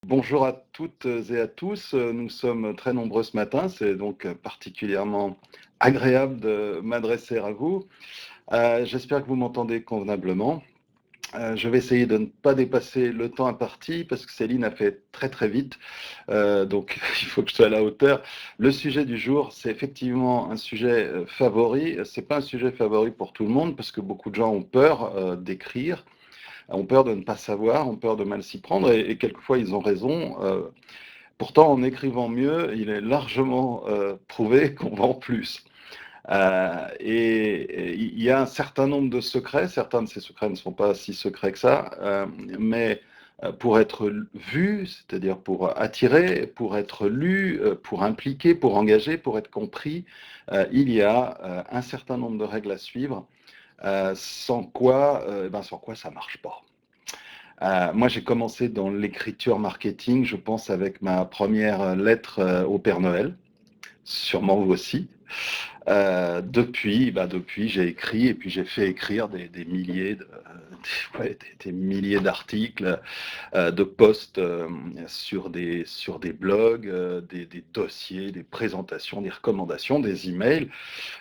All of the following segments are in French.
Bonjour à toutes et à tous. Nous sommes très nombreux ce matin. C'est donc particulièrement agréable de m'adresser à vous. J'espère que vous m'entendez convenablement. Je vais essayer de ne pas dépasser le temps imparti parce que Céline a fait très très vite. Donc il faut que je sois à la hauteur. Le sujet du jour, c'est effectivement un sujet favori. C'est pas un sujet favori pour tout le monde parce que beaucoup de gens ont peur d'écrire, ont peur de ne pas savoir, ont peur de mal s'y prendre, et quelquefois ils ont raison. Pourtant, en écrivant mieux, il est largement prouvé qu'on vend plus. Et il y a un certain nombre de secrets, certains de ces secrets ne sont pas si secrets que ça, mais pour être vu, c'est-à-dire pour attirer, pour être lu, pour impliquer, pour engager, pour être compris, il y a un certain nombre de règles à suivre, sans quoi ça ne marche pas. Moi, j'ai commencé dans l'écriture marketing, je pense, avec ma première lettre au Père Noël, sûrement vous aussi. Depuis, j'ai écrit et puis j'ai fait écrire des milliers des milliers d'articles, de posts sur des blogs, des dossiers, des présentations, des recommandations, des emails,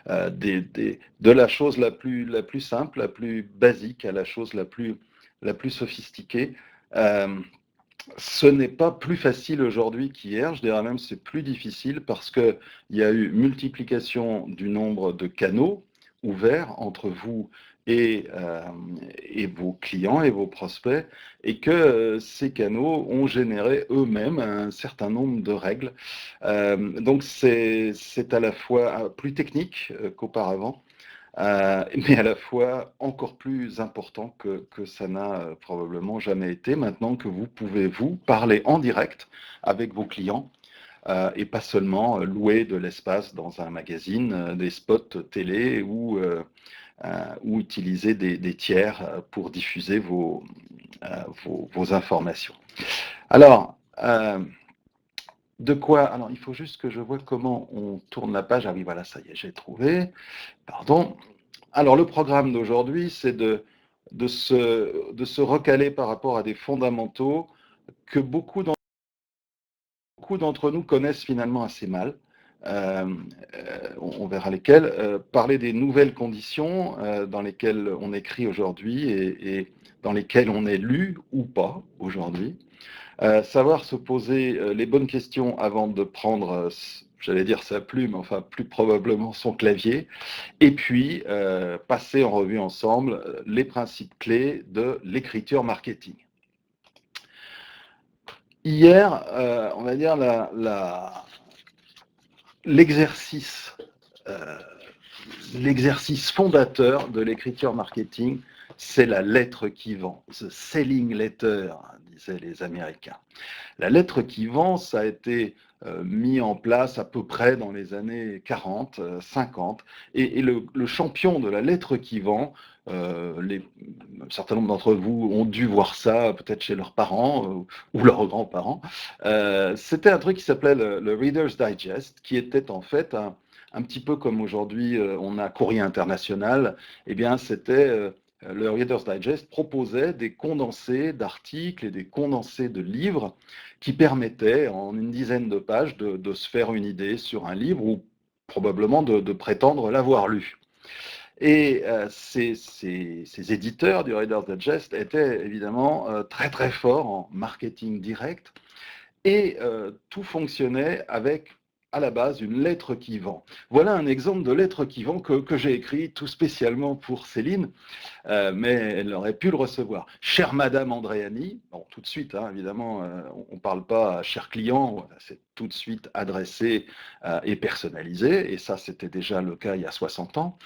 de la chose la plus simple, la plus basique à la chose la plus sophistiquée. Euh, Ce n'est pas plus facile aujourd'hui qu'hier, je dirais même c'est plus difficile parce qu'il y a eu multiplication du nombre de canaux ouverts entre vous et vos clients et vos prospects, et que ces canaux ont généré eux-mêmes un certain nombre de règles. Donc c'est à la fois plus technique qu'auparavant, mais à la fois encore plus important que ça n'a probablement jamais été, maintenant que vous pouvez vous parler en direct avec vos clients, et pas seulement louer de l'espace dans un magazine, des spots télé ou utiliser des tiers pour diffuser vos informations. Alors, de quoi? Alors, il faut juste que je vois comment on tourne la page. Ah oui, voilà, ça y est, j'ai trouvé. Pardon. Alors, le programme d'aujourd'hui, c'est de se recaler par rapport à des fondamentaux que beaucoup d'entre nous connaissent finalement assez mal. On verra lesquels. Parler des nouvelles conditions dans lesquelles on écrit aujourd'hui et dans lesquelles on est lu ou pas aujourd'hui. Savoir se poser les bonnes questions avant de prendre, j'allais dire sa plume, enfin plus probablement son clavier, et puis passer en revue ensemble les principes clés de l'écriture marketing. Hier, on va dire l'exercice euh, l'exercice fondateur de l'écriture marketing, c'est la lettre qui vend, the selling letter, disaient les Américains. La lettre qui vend, ça a été mis en place à peu près dans les années 40, 50, et le champion de la lettre qui vend, un certain nombre d'entre vous ont dû voir ça peut-être chez leurs parents ou leurs grands-parents, c'était un truc qui s'appelait le Reader's Digest, qui était en fait un petit peu comme aujourd'hui on a Courrier International. Eh bien c'était le Reader's Digest proposait des condensés d'articles et des condensés de livres qui permettaient en une dizaine de pages de se faire une idée sur un livre ou probablement de prétendre l'avoir lu. Et ces éditeurs du Reader's Digest étaient évidemment très très forts en marketing direct, et tout fonctionnait avec, à la base, une lettre qui vend. Voilà un exemple de lettre qui vend que j'ai écrit tout spécialement pour Céline, mais elle aurait pu le recevoir. Chère Madame Andréani, bon, tout de suite, hein, évidemment, on ne parle pas à cher client, c'est tout de suite adressé et personnalisé, et ça, c'était déjà le cas il y a 60 ans.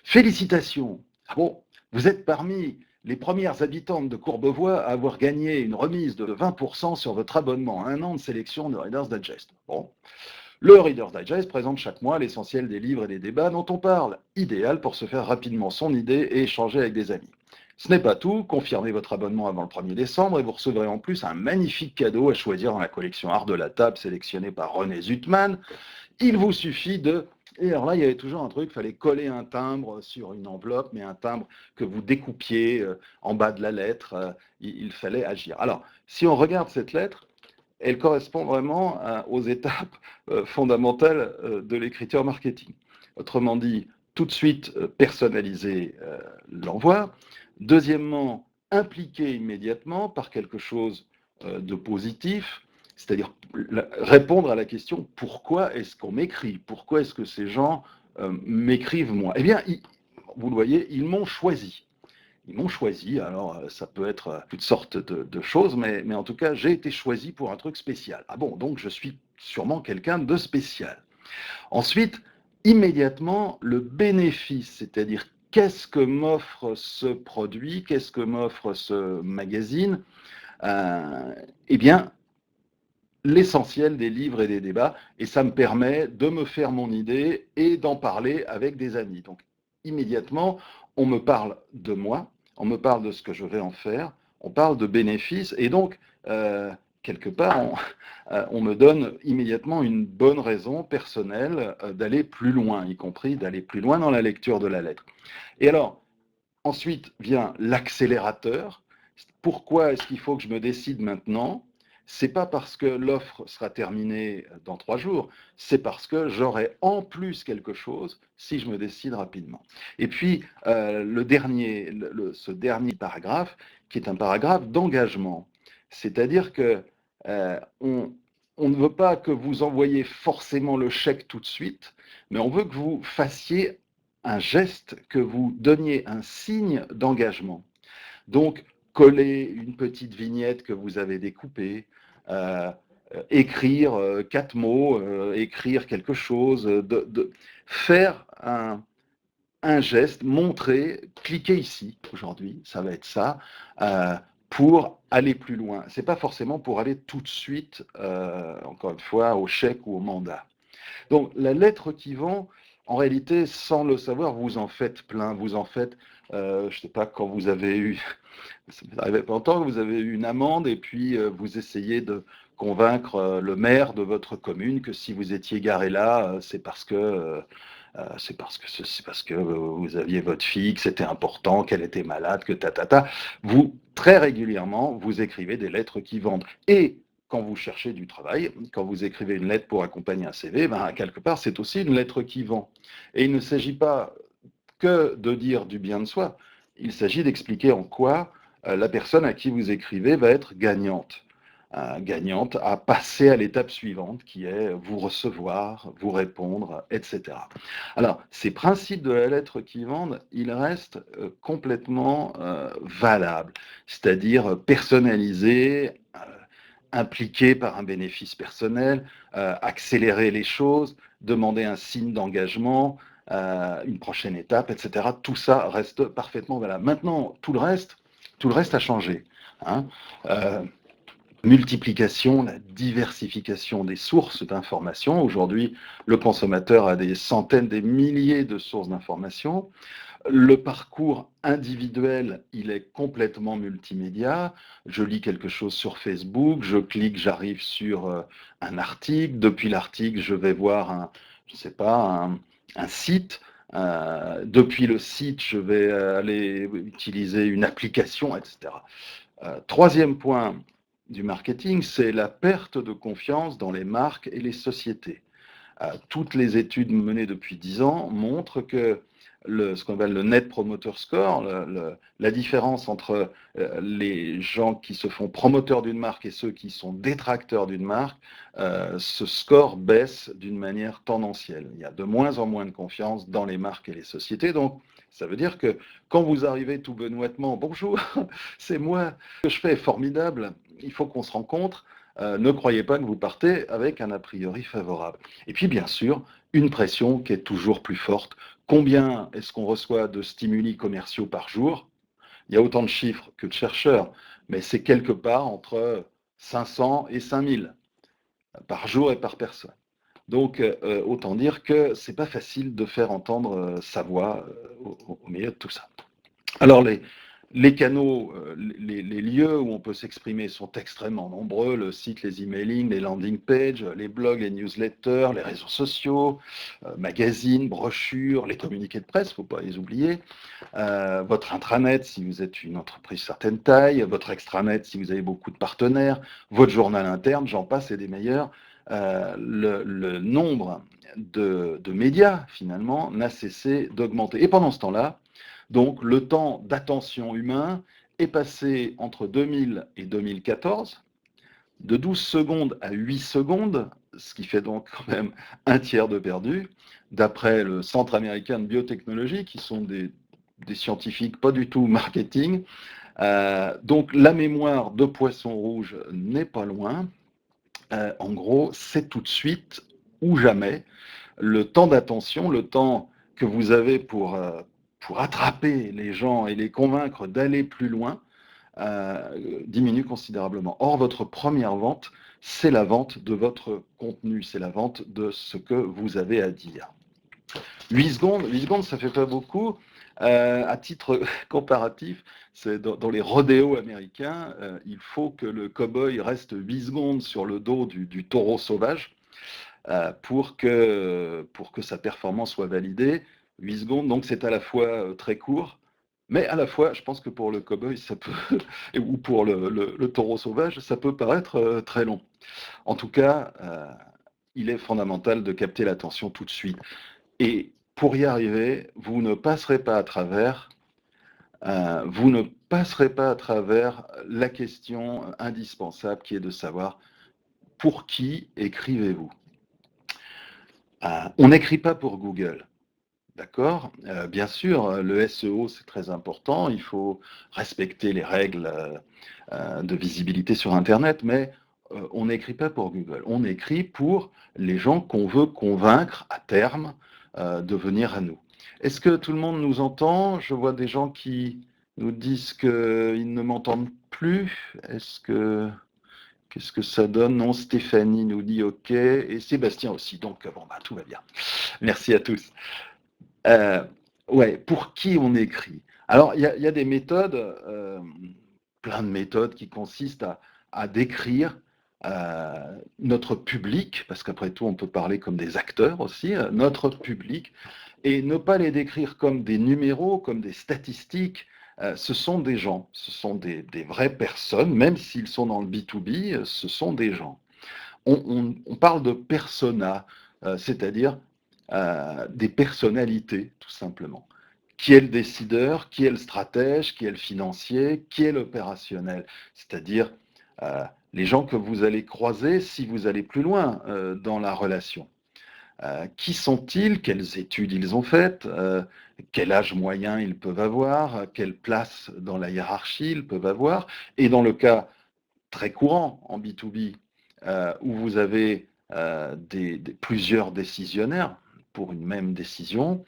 Félicitations. Ah bon, vous êtes parmi les premières habitantes de Courbevoie à avoir gagné une remise de 20% sur votre abonnement à un an de sélection de Reader's Digest. Bon. Le Reader's Digest présente chaque mois l'essentiel des livres et des débats dont on parle, idéal pour se faire rapidement son idée et échanger avec des amis. Ce n'est pas tout, confirmez votre abonnement avant le 1er décembre et vous recevrez en plus un magnifique cadeau à choisir dans la collection Art de la table sélectionnée par René Zuttmann. Il vous suffit de... Et alors là, il y avait toujours un truc, il fallait coller un timbre sur une enveloppe, mais un timbre que vous découpiez en bas de la lettre, il fallait agir. Alors, si on regarde cette lettre, elle correspond vraiment aux étapes fondamentales de l'écriture marketing. Autrement dit, tout de suite personnaliser l'envoi. Deuxièmement, impliquer immédiatement par quelque chose de positif, c'est-à-dire répondre à la question pourquoi est-ce qu'on m'écrit? Pourquoi est-ce que ces gens m'écrivent moi? Eh bien, vous le voyez, ils m'ont choisi. Ils m'ont choisi, alors ça peut être toutes sortes de choses, mais en tout cas, j'ai été choisi pour un truc spécial. Ah bon, donc je suis sûrement quelqu'un de spécial. Ensuite, immédiatement, le bénéfice, c'est-à-dire qu'est-ce que m'offre ce produit, qu'est-ce que m'offre ce magazine, eh bien, l'essentiel des livres et des débats, et ça me permet de me faire mon idée et d'en parler avec des amis. Donc, immédiatement, on me parle de moi, on me parle de ce que je vais en faire, on parle de bénéfices, et donc, quelque part, on me donne immédiatement une bonne raison personnelle d'aller plus loin, y compris d'aller plus loin dans la lecture de la lettre. Et alors, ensuite vient l'accélérateur. Pourquoi est-ce qu'il faut que je me décide maintenant? C'est pas parce que l'offre sera terminée dans 3 jours, c'est parce que j'aurai en plus quelque chose si je me décide rapidement. Et puis, ce dernier paragraphe, qui est un paragraphe d'engagement, c'est-à-dire que on ne veut pas que vous envoyiez forcément le chèque tout de suite, mais on veut que vous fassiez un geste, que vous donniez un signe d'engagement. Donc, coller une petite vignette que vous avez découpée, euh, écrire 4 mots, écrire quelque chose, faire un geste, montrer, cliquez ici aujourd'hui, ça va être ça, pour aller plus loin. Ce n'est pas forcément pour aller tout de suite, encore une fois, au chèque ou au mandat. Donc la lettre qui vend, en réalité, sans le savoir, vous en faites plein, vous en faites, je ne sais pas, quand vous avez eu, ça m'est arrivé pas longtemps, vous avez eu une amende et puis vous essayez de convaincre le maire de votre commune que si vous étiez garé là, c'est parce que vous aviez votre fille, que c'était important, qu'elle était malade, que ta. Vous, très régulièrement, vous écrivez des lettres qui vendent. Et quand vous cherchez du travail, quand vous écrivez une lettre pour accompagner un CV, ben, quelque part, c'est aussi une lettre qui vend. Et il ne s'agit pas que de dire du bien de soi, il s'agit d'expliquer en quoi la personne à qui vous écrivez va être gagnante. Gagnante à passer à l'étape suivante qui est vous recevoir, vous répondre, etc. Alors, ces principes de la lettre qui vendent, ils restent complètement valables, c'est-à-dire personnalisés, impliqués par un bénéfice personnel, accélérer les choses, demander un signe d'engagement, une prochaine étape, etc. Tout ça reste parfaitement valable. Maintenant, tout le reste a changé. Hein. Multiplication, la diversification des sources d'informations. Aujourd'hui, le consommateur a des centaines, des milliers de sources d'informations. Le parcours individuel, il est complètement multimédia. Je lis quelque chose sur Facebook, je clique, j'arrive sur un article. Depuis l'article, je vais voir un site. Depuis le site, je vais aller utiliser une application, etc. Troisième point du marketing, c'est la perte de confiance dans les marques et les sociétés. Toutes les études menées depuis 10 ans montrent que ce qu'on appelle le Net Promoter Score, la différence entre les gens qui se font promoteurs d'une marque et ceux qui sont détracteurs d'une marque, ce score baisse d'une manière tendancielle. Il y a de moins en moins de confiance dans les marques et les sociétés. Donc, ça veut dire que quand vous arrivez tout benoîtement, bonjour, c'est moi, ce que je fais est formidable, il faut qu'on se rencontre. Ne croyez pas que vous partez avec un a priori favorable. Et puis, bien sûr, une pression qui est toujours plus forte. Combien est-ce qu'on reçoit de stimuli commerciaux par jour? Il y a autant de chiffres que de chercheurs, mais c'est quelque part entre 500 et 5000 par jour et par personne. Donc, autant dire que ce n'est pas facile de faire entendre sa voix au milieu de tout ça. Alors, Les canaux, les lieux où on peut s'exprimer sont extrêmement nombreux, le site, les emailing, les landing pages, les blogs, les newsletters, les réseaux sociaux, magazines, brochures, les communiqués de presse, il ne faut pas les oublier, votre intranet si vous êtes une entreprise certaine taille, votre extranet si vous avez beaucoup de partenaires, votre journal interne, j'en passe et des meilleurs. Le nombre de médias, finalement, n'a cessé d'augmenter. Et pendant ce temps-là, donc, le temps d'attention humain est passé entre 2000 et 2014 de 12 secondes à 8 secondes, ce qui fait donc quand même un tiers de perdu, d'après le Centre américain de biotechnologie, qui sont des scientifiques pas du tout marketing. Donc, la mémoire de poisson rouge n'est pas loin. En gros, c'est tout de suite ou jamais. Le temps d'attention, le temps que vous avez pour attraper les gens et les convaincre d'aller plus loin, diminue considérablement. Or, votre première vente, c'est la vente de votre contenu, c'est la vente de ce que vous avez à dire. 8 secondes, ça fait pas beaucoup. À titre comparatif, c'est dans les rodéos américains, il faut que le cow-boy reste 8 secondes sur le dos du taureau sauvage pour que sa performance soit validée. 8 secondes, donc c'est à la fois très court, mais à la fois, je pense que pour le cow-boy, ça peut, ou pour le taureau sauvage, ça peut paraître très long. En tout cas, il est fondamental de capter l'attention tout de suite. Et pour y arriver, vous ne passerez pas à travers la question indispensable qui est de savoir pour qui écrivez-vous. On n'écrit pas pour Google, d'accord ? Bien sûr, le SEO, c'est très important, il faut respecter les règles de visibilité sur Internet, mais on n'écrit pas pour Google, on écrit pour les gens qu'on veut convaincre à terme de venir à nous. Est-ce que tout le monde nous entend ? Je vois des gens qui nous disent qu'ils ne m'entendent plus. Qu'est-ce que ça donne? Non, Stéphanie nous dit OK, et Sébastien aussi, donc bon, tout va bien. Merci à tous. Ouais, pour qui on écrit? Alors, il y a des méthodes, plein de méthodes qui consistent à décrire notre public, parce qu'après tout, on peut parler comme des acteurs aussi, notre public, et ne pas les décrire comme des numéros, comme des statistiques. Ce sont des gens, ce sont des vraies personnes, même s'ils sont dans le B2B, ce sont des gens. On parle de persona, c'est-à-dire des personnalités, tout simplement. Qui est le décideur, qui est le stratège, qui est le financier, qui est l'opérationnel, c'est-à-dire les gens que vous allez croiser si vous allez plus loin dans la relation. Qui sont-ils? Quelles études ils ont faites? Quel âge moyen ils peuvent avoir? Quelle place dans la hiérarchie ils peuvent avoir? Et dans le cas très courant en B2B, où vous avez plusieurs décisionnaires pour une même décision,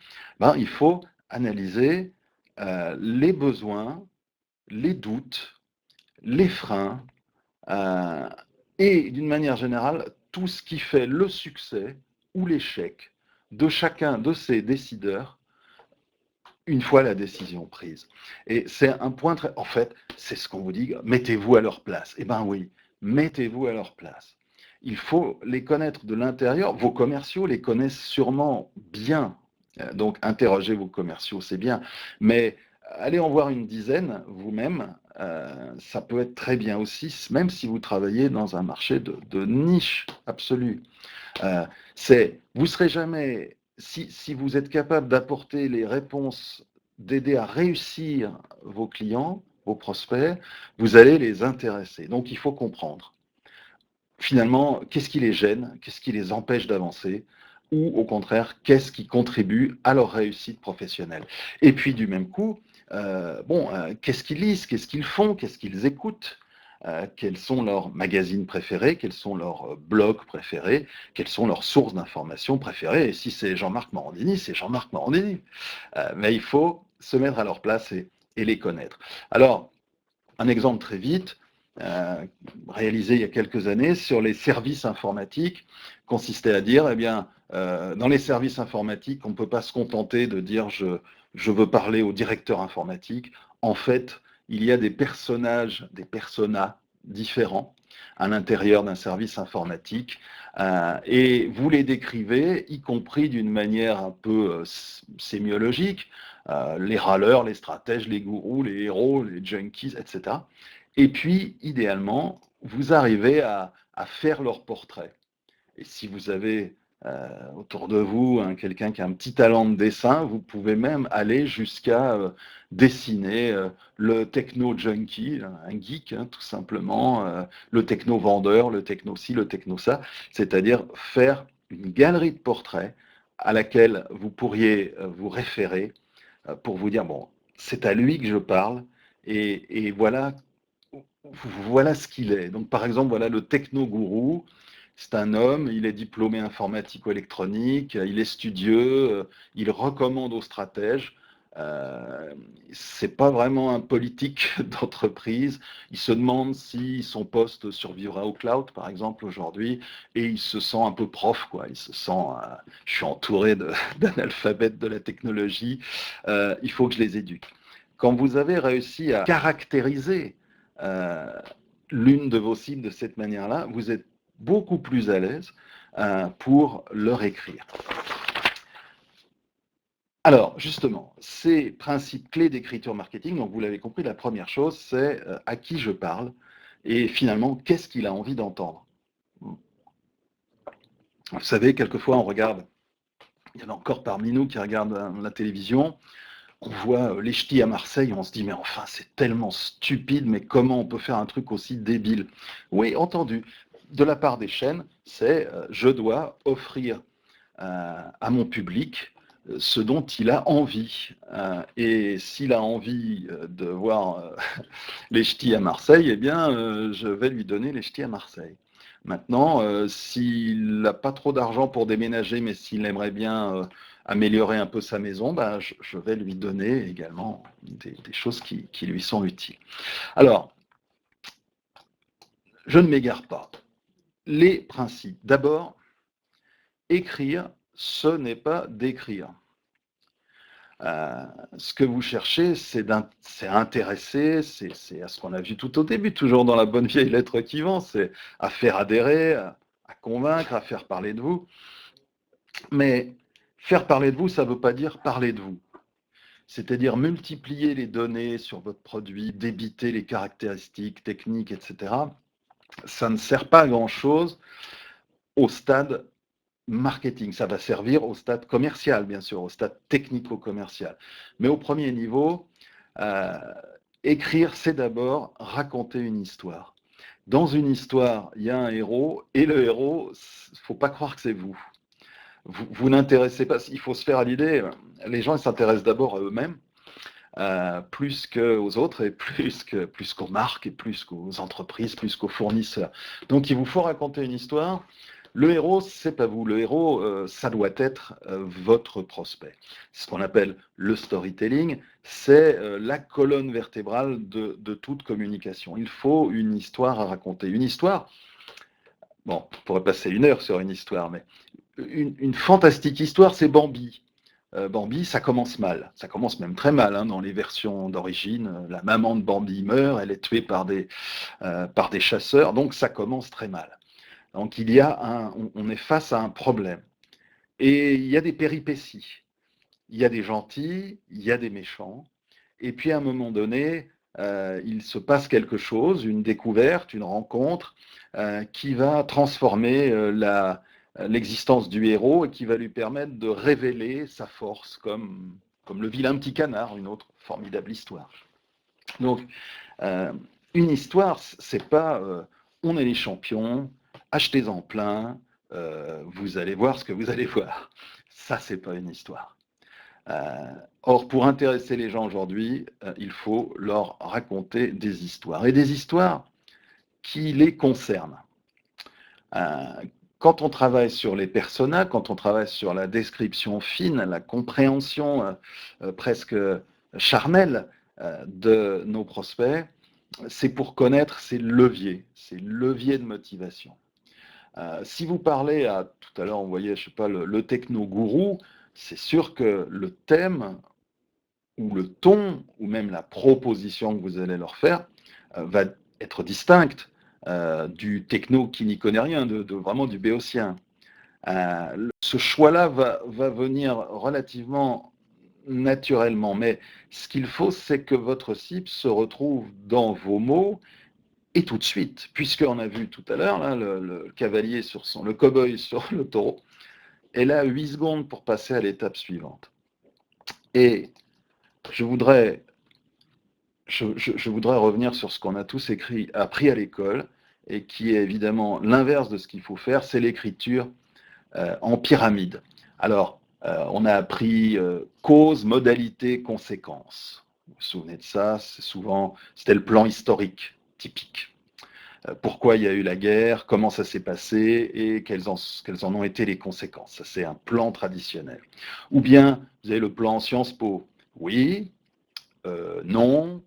il faut analyser les besoins, les doutes, les freins, et d'une manière générale, tout ce qui fait le succès ou l'échec de chacun de ces décideurs une fois la décision prise. Et c'est un point très... En fait, c'est ce qu'on vous dit, mettez-vous à leur place. Eh bien oui, mettez-vous à leur place. Il faut les connaître de l'intérieur. Vos commerciaux les connaissent sûrement bien. Donc, interrogez vos commerciaux, c'est bien. Mais allez en voir une dizaine vous-même. Ça peut être très bien aussi, même si vous travaillez dans un marché de niche absolue. Vous serez jamais, si vous êtes capable d'apporter les réponses, d'aider à réussir vos clients, vos prospects, vous allez les intéresser. Donc, il faut comprendre. Finalement, qu'est-ce qui les gêne? Qu'est-ce qui les empêche d'avancer? Ou au contraire, qu'est-ce qui contribue à leur réussite professionnelle? Et puis, du même coup, qu'est-ce qu'ils lisent? Qu'est-ce qu'ils font? Qu'est-ce qu'ils écoutent? Quels sont leurs magazines préférés, quels sont leurs blogs préférés, quelles sont leurs sources d'informations préférées. Et si c'est Jean-Marc Morandini, c'est Jean-Marc Morandini. Mais il faut se mettre à leur place et les connaître. Alors, un exemple très vite, réalisé il y a quelques années sur les services informatiques, consistait à dire, dans les services informatiques, on ne peut pas se contenter de dire je veux parler au directeur informatique. En fait, il y a des personnages, des personas différents à l'intérieur d'un service informatique, et vous les décrivez, y compris d'une manière un peu sémiologique, les râleurs, les stratèges, les gourous, les héros, les junkies, etc. Et puis, idéalement, vous arrivez à faire leur portrait. Et si vous avez autour de vous quelqu'un qui a un petit talent de dessin, vous pouvez même aller jusqu'à dessiner le techno-junkie, un geek tout simplement, le techno-vendeur, le techno-ci, le techno-ça, c'est-à-dire faire une galerie de portraits à laquelle vous pourriez vous référer pour vous dire, bon, c'est à lui que je parle, et voilà ce qu'il est. Donc par exemple, voilà le techno-gourou. C'est un homme, il est diplômé informatico-électronique, il est studieux, il recommande aux stratèges. C'est pas vraiment un politique d'entreprise. Il se demande si son poste survivra au cloud, par exemple, aujourd'hui, et il se sent un peu prof, quoi. Il se sent, je suis entouré d'analphabètes de la technologie, il faut que je les éduque. Quand vous avez réussi à caractériser euh, l'une de vos cibles de cette manière-là, vous êtes beaucoup plus à l'aise pour leur écrire. Alors, justement, ces principes clés d'écriture marketing, donc vous l'avez compris, la première chose, c'est à qui je parle et finalement, qu'est-ce qu'il a envie d'entendre. Vous savez, quelquefois, on regarde, il y en a encore parmi nous qui regardent la télévision, on voit les ch'tis à Marseille, on se dit, mais enfin, c'est tellement stupide, mais comment on peut faire un truc aussi débile? Oui, entendu. De la part des chaînes, c'est je dois offrir à mon public ce dont il a envie. Et s'il a envie de voir les ch'tis à Marseille, eh bien, je vais lui donner les ch'tis à Marseille. Maintenant, s'il n'a pas trop d'argent pour déménager, mais s'il aimerait bien améliorer un peu sa maison, ben, je vais lui donner également des choses qui lui sont utiles. Alors, je ne m'égare pas. Les principes. D'abord, écrire, ce n'est pas d'écrire. Ce que vous cherchez, c'est intéresser, c'est à ce qu'on a vu tout au début, toujours dans la bonne vieille lettre qui vend, c'est à faire adhérer, à convaincre, à faire parler de vous. Mais faire parler de vous, ça ne veut pas dire parler de vous. C'est-à-dire multiplier les données sur votre produit, débiter les caractéristiques techniques, etc. Ça ne sert pas à grand-chose au stade marketing. Ça va servir au stade commercial, bien sûr, au stade technico-commercial. Mais au premier niveau, euh, écrire, c'est d'abord raconter une histoire. Dans une histoire, il y a un héros, et le héros, il ne faut pas croire que c'est vous. Vous n'intéressez pas, il faut se faire à l'idée, les gens ils s'intéressent d'abord à eux-mêmes, plus qu'aux autres, et plus qu'aux marques, et plus qu'aux entreprises, plus qu'aux fournisseurs. Donc il vous faut raconter une histoire. Le héros, c'est pas vous. Le héros, ça doit être votre prospect. C'est ce qu'on appelle le storytelling. C'est la colonne vertébrale de toute communication. Il faut une histoire à raconter. Une histoire, bon, on pourrait passer une heure sur une histoire, mais une fantastique histoire, c'est Bambi. Bambi, ça commence mal. Ça commence même très mal dans les versions d'origine. La maman de Bambi meurt, elle est tuée par des chasseurs, donc ça commence très mal. Donc on est face à un problème. Et il y a des péripéties. Il y a des gentils, il y a des méchants. Et puis à un moment donné, il se passe quelque chose, une découverte, une rencontre, qui va transformer l'existence du héros et qui va lui permettre de révéler sa force, comme le vilain petit canard, une autre formidable histoire. Donc, une histoire, c'est pas on est les champions, achetez-en plein, vous allez voir ce que vous allez voir. Ça, c'est pas une histoire. Or, pour intéresser les gens aujourd'hui, il faut leur raconter des histoires, et des histoires qui les concernent. Quand on travaille sur les personas, quand on travaille sur la description fine, la compréhension presque charnelle de nos prospects, c'est pour connaître ces leviers de motivation. Si vous parlez tout à l'heure, on voyait, je sais pas, le techno-gourou, c'est sûr que le thème où le ton, ou même la proposition que vous allez leur faire, va être distincte du techno qui n'y connaît rien, vraiment du béotien. Ce choix-là va venir relativement naturellement, mais ce qu'il faut, c'est que votre cible se retrouve dans vos mots et tout de suite, puisqu'on a vu tout à l'heure là, le cavalier le cow-boy sur le taureau, elle a 8 secondes pour passer à l'étape suivante. Et je voudrais revenir sur ce qu'on a tous appris à l'école, et qui est évidemment l'inverse de ce qu'il faut faire, c'est l'écriture en pyramide. Alors, on a appris cause, modalité, conséquence. Vous vous souvenez de ça, c'était le plan historique typique. Pourquoi il y a eu la guerre, comment ça s'est passé et quelles en ont été les conséquences. Ça, c'est un plan traditionnel. Ou bien, vous avez le plan Sciences Po. Oui, non,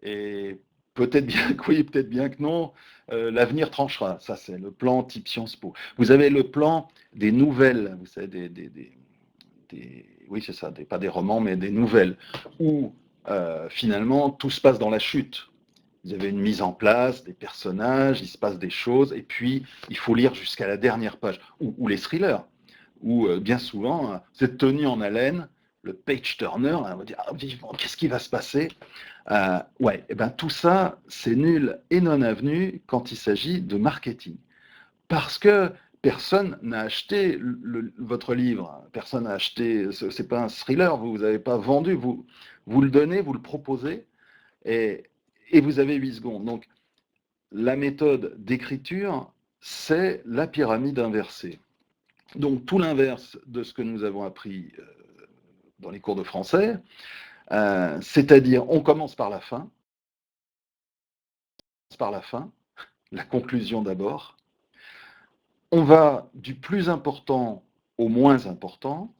et peut-être bien que oui, peut-être bien que non, l'avenir tranchera. Ça, c'est le plan type Sciences Po. Vous avez le plan des nouvelles, vous savez, oui, c'est ça, pas des romans, mais des nouvelles, où finalement tout se passe dans la chute. Vous avez une mise en place, des personnages, il se passe des choses, et puis il faut lire jusqu'à la dernière page. Ou les thrillers, où bien souvent, vous êtes tenu en haleine, le page turner, on va dire, ah, vivement, qu'est-ce qui va se passer? Ouais, et ben tout ça, c'est nul et non avenu quand il s'agit de marketing. Parce que personne n'a acheté votre livre, personne n'a acheté, c'est pas un thriller, vous n'avez pas vendu, vous le donnez, vous le proposez, et vous avez 8 secondes. Donc, la méthode d'écriture, c'est la pyramide inversée. Donc, tout l'inverse de ce que nous avons appris dans les cours de français, c'est-à-dire, on commence par la fin, la conclusion d'abord, on va du plus important au moins important,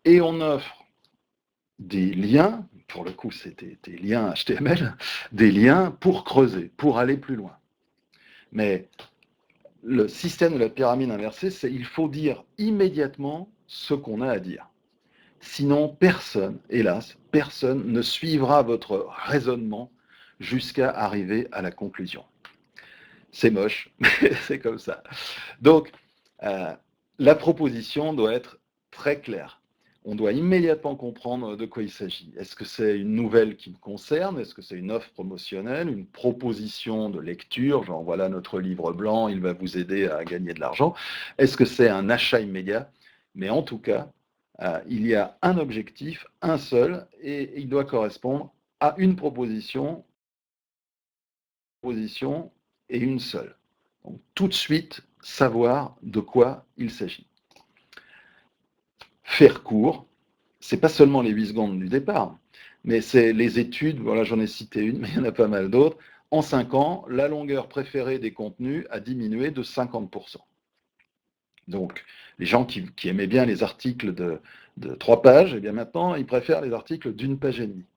et on offre des liens, pour le coup c'était des liens HTML, des liens pour creuser, pour aller plus loin. Mais le système de la pyramide inversée, c'est il faut dire immédiatement ce qu'on a à dire. Sinon, personne, hélas, personne ne suivra votre raisonnement jusqu'à arriver à la conclusion. C'est moche, mais c'est comme ça. Donc, la proposition doit être très claire. On doit immédiatement comprendre de quoi il s'agit. Est-ce que c'est une nouvelle qui me concerne? Est-ce que c'est une offre promotionnelle, une proposition de lecture, genre voilà notre livre blanc, il va vous aider à gagner de l'argent? Est-ce que c'est un achat immédiat? Mais en tout cas, il y a un objectif, un seul, et il doit correspondre à une proposition et une seule. Donc, tout de suite, savoir de quoi il s'agit. Faire court, c'est pas seulement les 8 secondes du départ, mais c'est les études, voilà, j'en ai cité une, mais il y en a pas mal d'autres. En 5 ans, la longueur préférée des contenus a diminué de 50%. Donc, les gens qui aimaient bien les articles de 3 pages, eh bien maintenant, ils préfèrent les articles d'1 page et demie.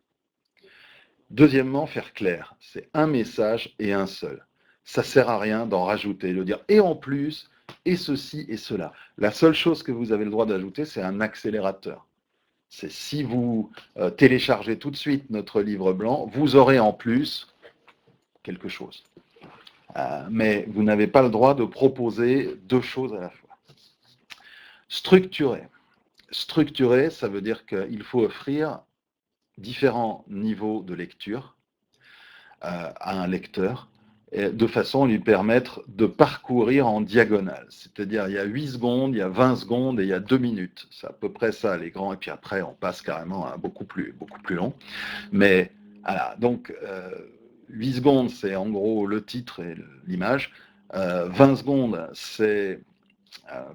Deuxièmement, faire clair, c'est un message et un seul. Ça ne sert à rien d'en rajouter, de dire et en plus, et ceci et cela. La seule chose que vous avez le droit d'ajouter, c'est un accélérateur. C'est si vous téléchargez tout de suite notre livre blanc, vous aurez en plus quelque chose. Mais vous n'avez pas le droit de proposer 2 choses à la fois. Structurer. Structurer, ça veut dire qu'il faut offrir différents niveaux de lecture à un lecteur, de façon à lui permettre de parcourir en diagonale. C'est-à-dire, il y a 8 secondes, il y a 20 secondes et il y a 2 minutes. C'est à peu près ça, les grands. Et puis après, on passe carrément à beaucoup plus long. Mais voilà, donc 8 secondes, c'est en gros le titre et l'image. 20 secondes, c'est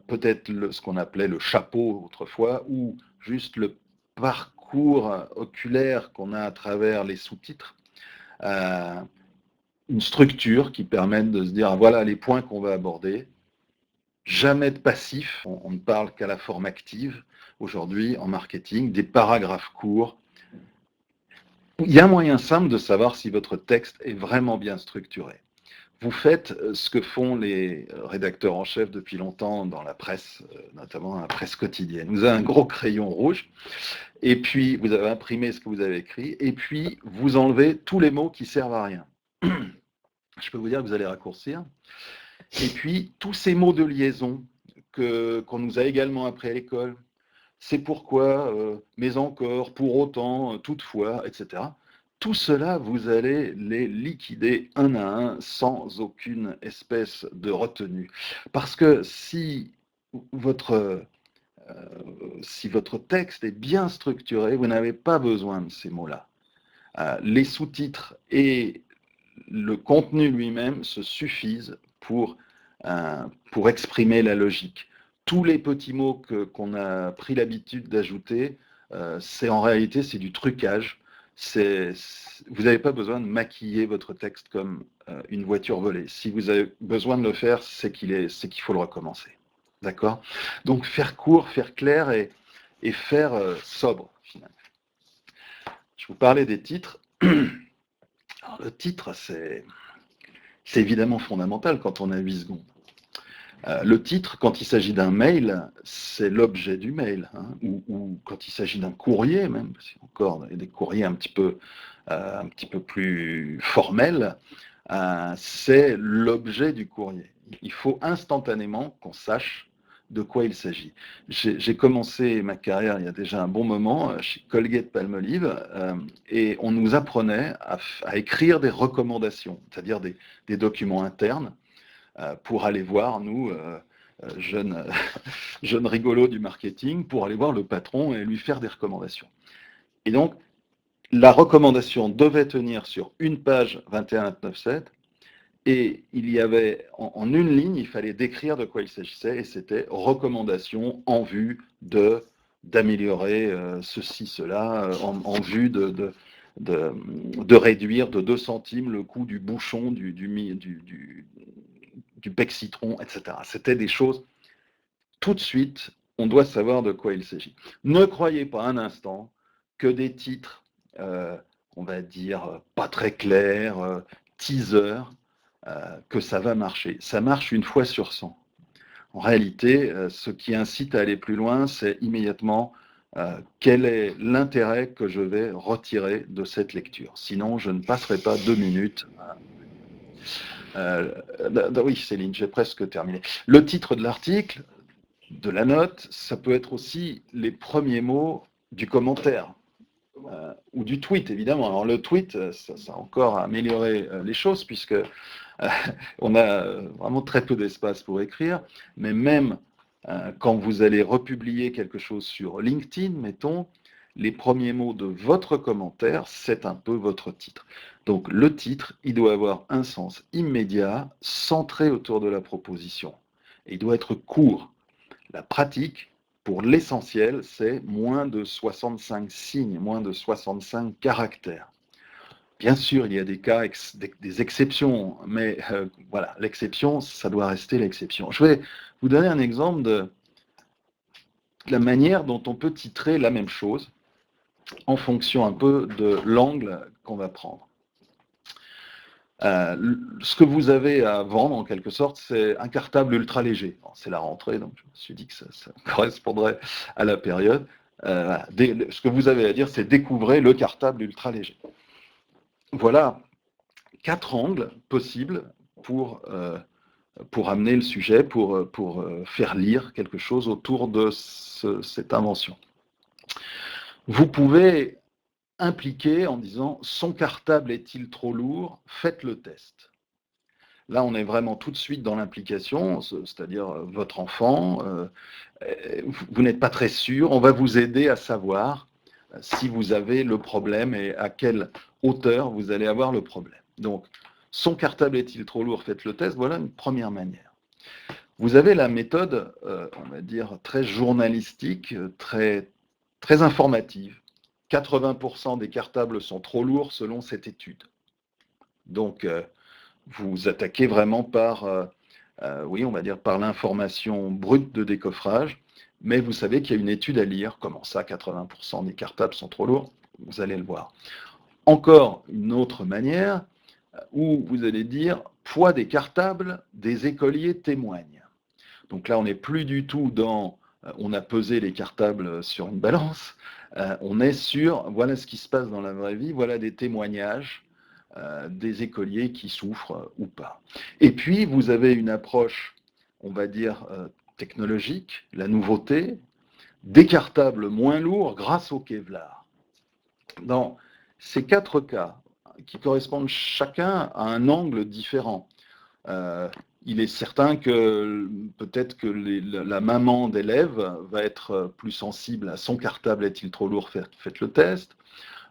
peut-être ce qu'on appelait le chapeau autrefois, ou juste le parcours oculaire qu'on a à travers les sous-titres. Une structure qui permette de se dire, voilà les points qu'on va aborder. Jamais de passif, on ne parle qu'à la forme active aujourd'hui en marketing, des paragraphes courts. Il y a un moyen simple de savoir si votre texte est vraiment bien structuré. vous faites ce que font les rédacteurs en chef depuis longtemps dans la presse, notamment la presse quotidienne. Vous avez un gros crayon rouge, et puis vous avez imprimé ce que vous avez écrit, et puis vous enlevez tous les mots qui servent à rien. Je peux vous dire que vous allez raccourcir. Et puis, tous ces mots de liaison qu'on nous a également appris à l'école, c'est pourquoi, mais encore, pour autant, toutefois, etc. Tout cela, vous allez les liquider un à un sans aucune espèce de retenue. Parce que si votre texte est bien structuré, vous n'avez pas besoin de ces mots-là. Les sous-titres et le contenu lui-même se suffisent pour exprimer la logique. Tous les petits mots qu'on a pris l'habitude d'ajouter, en réalité, c'est du trucage. Vous n'avez pas besoin de maquiller votre texte comme une voiture volée. Si vous avez besoin de le faire, c'est qu'il faut le recommencer. D'accord? Donc, faire court, faire clair et faire sobre, finalement. Je vous parlais des titres. Alors, le titre, c'est évidemment fondamental quand on a 8 secondes. Le titre, quand il s'agit d'un mail, c'est l'objet du mail, hein, ou quand il s'agit d'un courrier, même, c'est encore des courriers un petit peu plus formels, c'est l'objet du courrier. Il faut instantanément qu'on sache de quoi il s'agit. J'ai commencé ma carrière il y a déjà un bon moment chez Colgate-Palmolive et on nous apprenait à écrire des recommandations, c'est-à-dire des documents internes pour aller voir, nous, jeunes rigolos du marketing, pour aller voir le patron et lui faire des recommandations. Et donc, la recommandation devait tenir sur une page 21.9.7 et il y avait, en une ligne, il fallait décrire de quoi il s'agissait et c'était recommandation en vue d'améliorer ceci, cela, en vue de réduire de 2 centimes le coût du bouchon du bec citron, etc. C'était des choses, tout de suite, on doit savoir de quoi il s'agit. Ne croyez pas un instant que des titres, on va dire, pas très clairs, teaser, que ça va marcher. Ça marche une fois sur 100. En réalité, ce qui incite à aller plus loin, c'est immédiatement quel est l'intérêt que je vais retirer de cette lecture. Sinon, je ne passerai pas 2 minutes. Oui, Céline, j'ai presque terminé. Le titre de l'article, de la note, ça peut être aussi les premiers mots du commentaire ou du tweet, évidemment. Alors le tweet, ça a encore amélioré les choses puisque on a vraiment très peu d'espace pour écrire, mais même quand vous allez republier quelque chose sur LinkedIn, mettons, les premiers mots de votre commentaire, c'est un peu votre titre. Donc le titre, il doit avoir un sens immédiat, centré autour de la proposition. Et il doit être court. La pratique, pour l'essentiel, c'est moins de 65 signes, moins de 65 caractères. Bien sûr, il y a des cas, des exceptions, mais voilà, l'exception, ça doit rester l'exception. Je vais vous donner un exemple de la manière dont on peut titrer la même chose en fonction un peu de l'angle qu'on va prendre. Ce que vous avez à vendre, en quelque sorte, c'est un cartable ultra léger. C'est la rentrée, donc je me suis dit que ça correspondrait à la période. Voilà. Ce que vous avez à dire, c'est découvrez le cartable ultra léger. Voilà 4 angles possibles pour amener le sujet, pour faire lire quelque chose autour de cette invention. Vous pouvez impliquer en disant « son cartable est-il trop lourd ? Faites le test ». Là, on est vraiment tout de suite dans l'implication, c'est-à-dire votre enfant, vous n'êtes pas très sûr, on va vous aider à savoir si vous avez le problème et à quelle hauteur vous allez avoir le problème. Donc, son cartable est-il trop lourd? Faites le test, voilà une première manière. Vous avez la méthode, on va dire, très journalistique, très informative. 80% des cartables sont trop lourds selon cette étude. Donc, vous attaquez vraiment par, oui, on va dire par l'information brute de décoffrage, mais vous savez qu'il y a une étude à lire. Comment ça, 80% des cartables sont trop lourds? Vous allez le voir. Encore une autre manière où vous allez dire, poids des cartables, des écoliers témoignent. Donc là, on n'est plus du tout dans on a pesé les cartables sur une balance, on est sur voilà ce qui se passe dans la vraie vie, voilà des témoignages des écoliers qui souffrent ou pas. Et puis, vous avez une approche, on va dire, technologique, la nouveauté, des cartables moins lourds grâce au Kevlar. Dans ces 4 cas, qui correspondent chacun à un angle différent, il est certain que peut-être que la maman d'élève va être plus sensible à son cartable, est-il trop lourd, faites le test.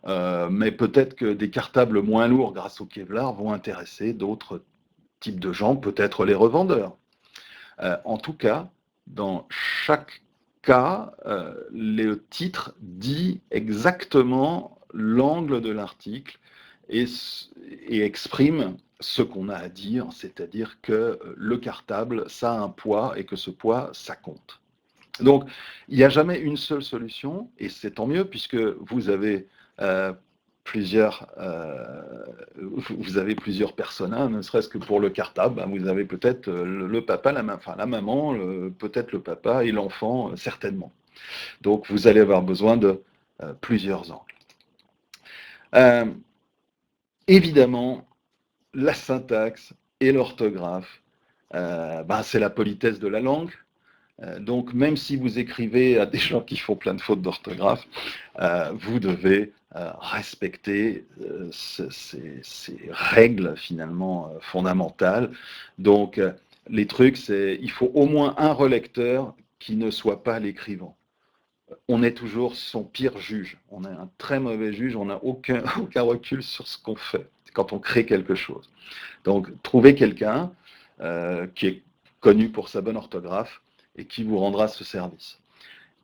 Mais peut-être que des cartables moins lourds grâce au Kevlar vont intéresser d'autres types de gens, peut-être les revendeurs. En tout cas, dans chaque cas, le titre dit exactement l'angle de l'article et exprime ce qu'on a à dire, c'est-à-dire que le cartable, ça a un poids et que ce poids, ça compte. Donc, il n'y a jamais une seule solution, et c'est tant mieux, puisque vous avez plusieurs personas, ne serait-ce que pour le cartable, vous avez peut-être le papa, la maman, peut-être le papa et l'enfant, certainement. Donc, vous allez avoir besoin de plusieurs angles. Évidemment, la syntaxe et l'orthographe, c'est la politesse de la langue. Donc, même si vous écrivez à des gens qui font plein de fautes d'orthographe, vous devez respecter ces règles finalement fondamentales. Donc, les trucs, c'est il faut au moins un relecteur qui ne soit pas l'écrivant. On est toujours son pire juge. On est un très mauvais juge, on n'a aucun recul sur ce qu'on fait quand on crée quelque chose. Donc, trouvez quelqu'un qui est connu pour sa bonne orthographe et qui vous rendra ce service.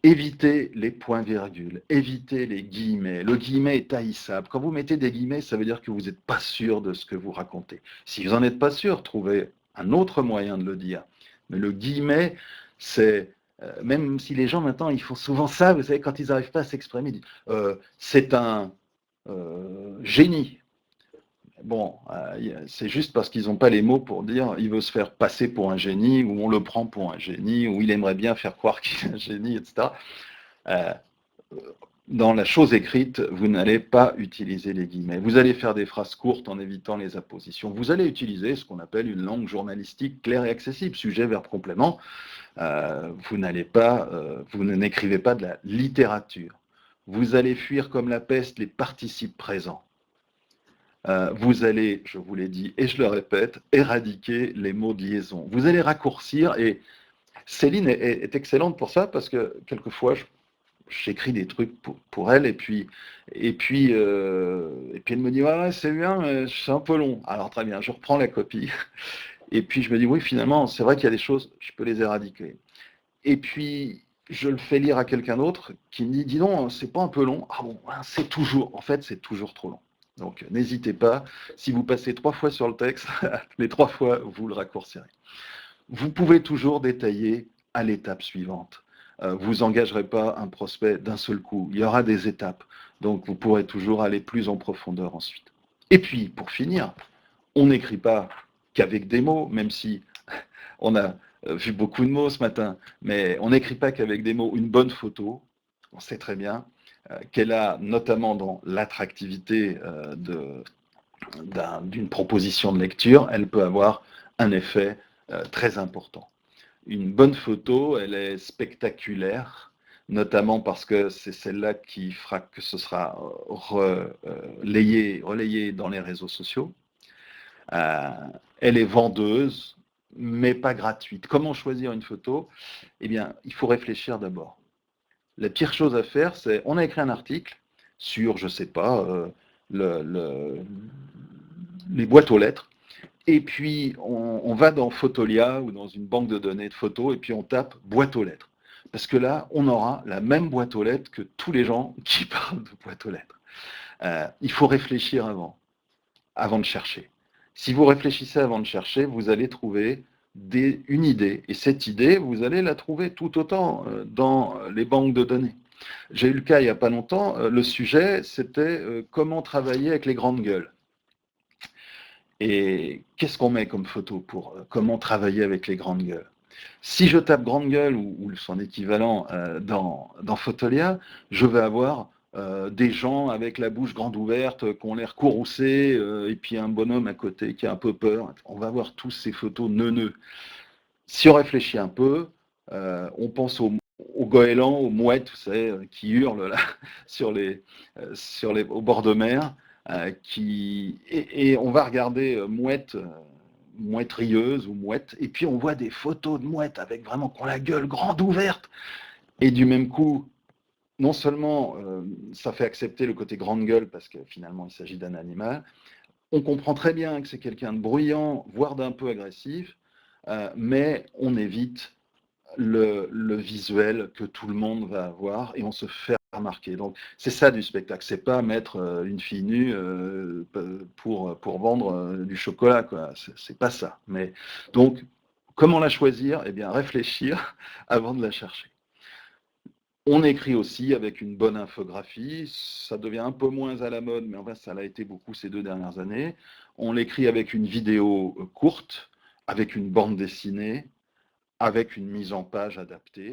Évitez les points-virgules, évitez les guillemets. Le guillemet est haïssable. Quand vous mettez des guillemets, ça veut dire que vous n'êtes pas sûr de ce que vous racontez. Si vous n'en êtes pas sûr, trouvez un autre moyen de le dire. Mais le guillemet, c'est... même si les gens maintenant, ils font souvent ça, vous savez, quand ils n'arrivent pas à s'exprimer, ils disent c'est un génie. Bon, c'est juste parce qu'ils n'ont pas les mots pour dire il veut se faire passer pour un génie, ou on le prend pour un génie, ou il aimerait bien faire croire qu'il est un génie, etc. Dans la chose écrite, vous n'allez pas utiliser les guillemets. Vous allez faire des phrases courtes en évitant les appositions. Vous allez utiliser ce qu'on appelle une langue journalistique claire et accessible, sujet, verbe, complément. Vous n'écrivez pas de la littérature. Vous allez fuir comme la peste les participes présents. Vous allez, je vous l'ai dit et je le répète, éradiquer les mots de liaison. Vous allez raccourcir, et Céline est excellente pour ça, parce que quelquefois, j'écris des trucs pour elle, et puis elle me dit ouais, c'est bien, mais c'est un peu long. Alors très bien, je reprends la copie, et puis je me dis oui, finalement, c'est vrai qu'il y a des choses, je peux les éradiquer. Et puis, je le fais lire à quelqu'un d'autre qui me dit dis donc, c'est pas un peu long? Ah bon, c'est toujours trop long. Donc, n'hésitez pas, si vous passez 3 fois sur le texte, les 3 fois, vous le raccourcirez. Vous pouvez toujours détailler à l'étape suivante. Vous n'engagerez pas un prospect d'un seul coup. Il y aura des étapes. Donc, vous pourrez toujours aller plus en profondeur ensuite. Et puis, pour finir, on n'écrit pas qu'avec des mots, même si on a vu beaucoup de mots ce matin, mais on n'écrit pas qu'avec des mots. Une bonne photo, on sait très bien qu'elle a, notamment dans l'attractivité d'une proposition de lecture, elle peut avoir un effet très important. Une bonne photo, elle est spectaculaire, notamment parce que c'est celle-là qui fera que ce sera relayé dans les réseaux sociaux. Elle est vendeuse, mais pas gratuite. Comment choisir une photo? Eh bien, il faut réfléchir d'abord. La pire chose à faire, c'est, on a écrit un article sur, je ne sais pas, les boîtes aux lettres, et puis on va dans Photolia ou dans une banque de données de photos, et puis on tape boîte aux lettres. Parce que là, on aura la même boîte aux lettres que tous les gens qui parlent de boîte aux lettres. Il faut réfléchir avant de chercher. Si vous réfléchissez avant de chercher, vous allez trouver une idée. Et cette idée, vous allez la trouver tout autant dans les banques de données. J'ai eu le cas il n'y a pas longtemps, le sujet, c'était comment travailler avec les grandes gueules. Et qu'est-ce qu'on met comme photo pour comment travailler avec les grandes gueules? Si je tape grande gueule ou son équivalent dans Fotolia, je vais avoir des gens avec la bouche grande ouverte, qui ont l'air courroucés, et puis un bonhomme à côté qui a un peu peur. On va voir tous ces photos neuneux. Si on réfléchit un peu, on pense aux goélands, aux mouettes, vous savez, qui hurlent là, au bord de mer, et on va regarder mouette rieuse ou mouette, et puis on voit des photos de mouettes avec vraiment qui ont la gueule grande ouverte, et du même coup, non seulement ça fait accepter le côté grande gueule, parce que finalement il s'agit d'un animal, on comprend très bien que c'est quelqu'un de bruyant, voire d'un peu agressif, mais on évite le visuel que tout le monde va avoir et on se fait remarquer. Donc c'est ça du spectacle, c'est pas mettre une fille nue pour vendre du chocolat, quoi. C'est pas ça. Mais donc comment la choisir? Eh bien réfléchir avant de la chercher. On écrit aussi avec une bonne infographie, ça devient un peu moins à la mode, mais en fait ça l'a été beaucoup ces 2 dernières années. On l'écrit avec une vidéo courte, avec une bande dessinée, avec une mise en page adaptée.